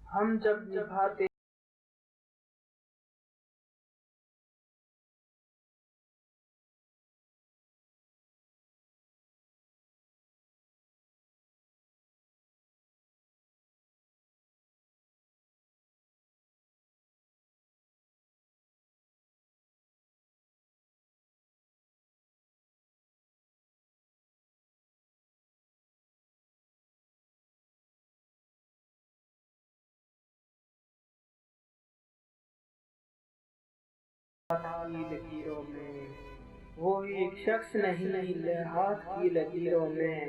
हम जब निभाते की लकीरों में, वो एक शख्स नहीं हाथ की लकीरों में।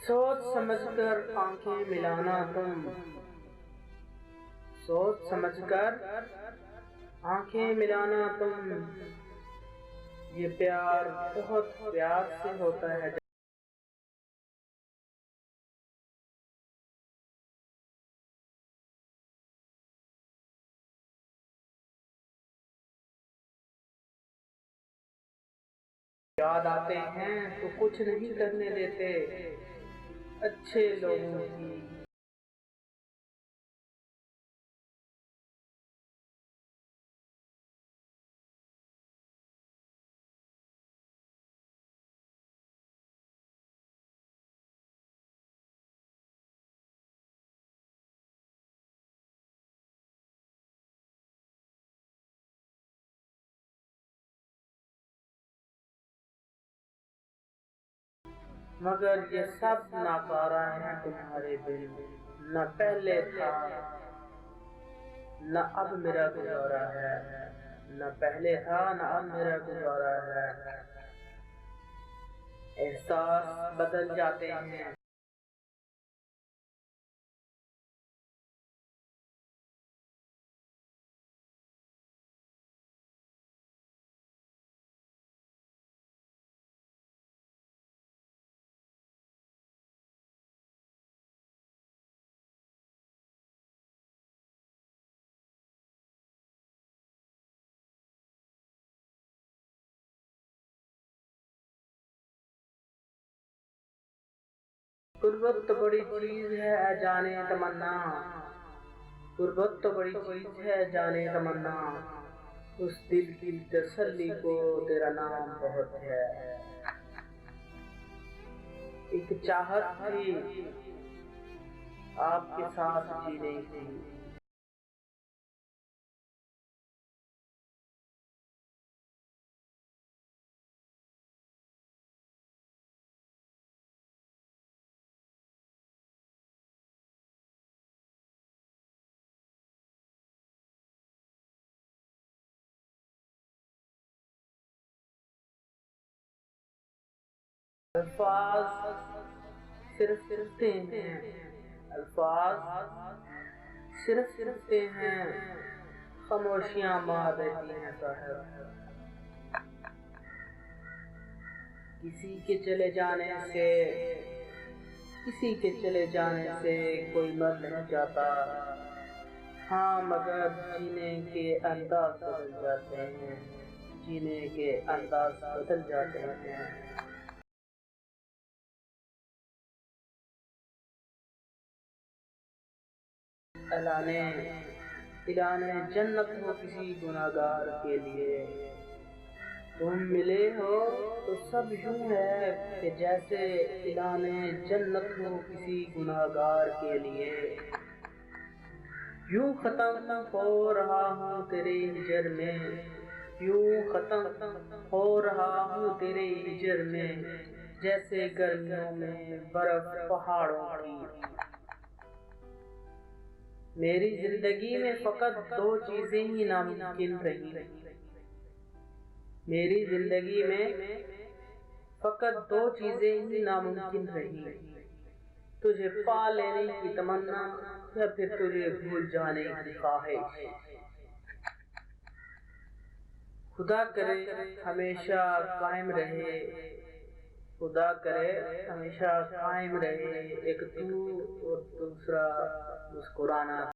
सोच समझकर आंखें मिलाना तुम, सोच समझकर आंखें मिलाना तुम। ये प्यार बहुत प्यार से होता है। याद आते हैं तो कुछ नहीं करने देते अच्छे लोगों की। मगर ये सब नाकारा है तुम्हारे बिन, न पहले था न अब मेरा गुजारा है, न पहले था न अब मेरा गुजारा है। एहसास बदल जाते हैं, गुर्बत तो बड़ी चीज है जाने तमन्ना, गुर्बत तो बड़ी चीज है जाने तमन्ना। उस दिल की तसल्ली को तेरा नाम बहुत है। एक चाहत थी आपके साथ जीने की, अल्फाज सिर्फ सिरते हैं, अल्फाज सिर्फ सिरते हैं, खामोशियां मार देती हैं साहब। किसी के चले जाने से, किसी के चले जाने से कोई मर नहीं जाता। हाँ मगर जीने के अंदाज बदल जाते हैं, जीने के अंदाज बदल जाते हैं। ऐलाने ऐलाने जन्नत हो किसी गुनाहगार के लिए। तुम मिले हो तो सब यूं है कि जैसे ऐलाने जन्नत हो किसी गुनाहगार के लिए। यूं खत्म हो रहा हूँ तेरे हिजर में, यूं खत्म हो रहा हूँ तेरे हिजर में, जैसे गर्मियों में बर्फ पहाड़ों की। मेरी जिंदगी में फकत दो चीजें ही नामुमकिन रही, मेरी जिंदगी में फकत दो चीजें ही नामुमकिन रही। तुझे पा लेने की तमन्ना या फिर तुझे भूल जाने की ख्वाहिश। खुदा करे हमेशा कायम रहे, खुदा करे हमेशा कायम रहे एक तू और दूसरा मुस्कुराना।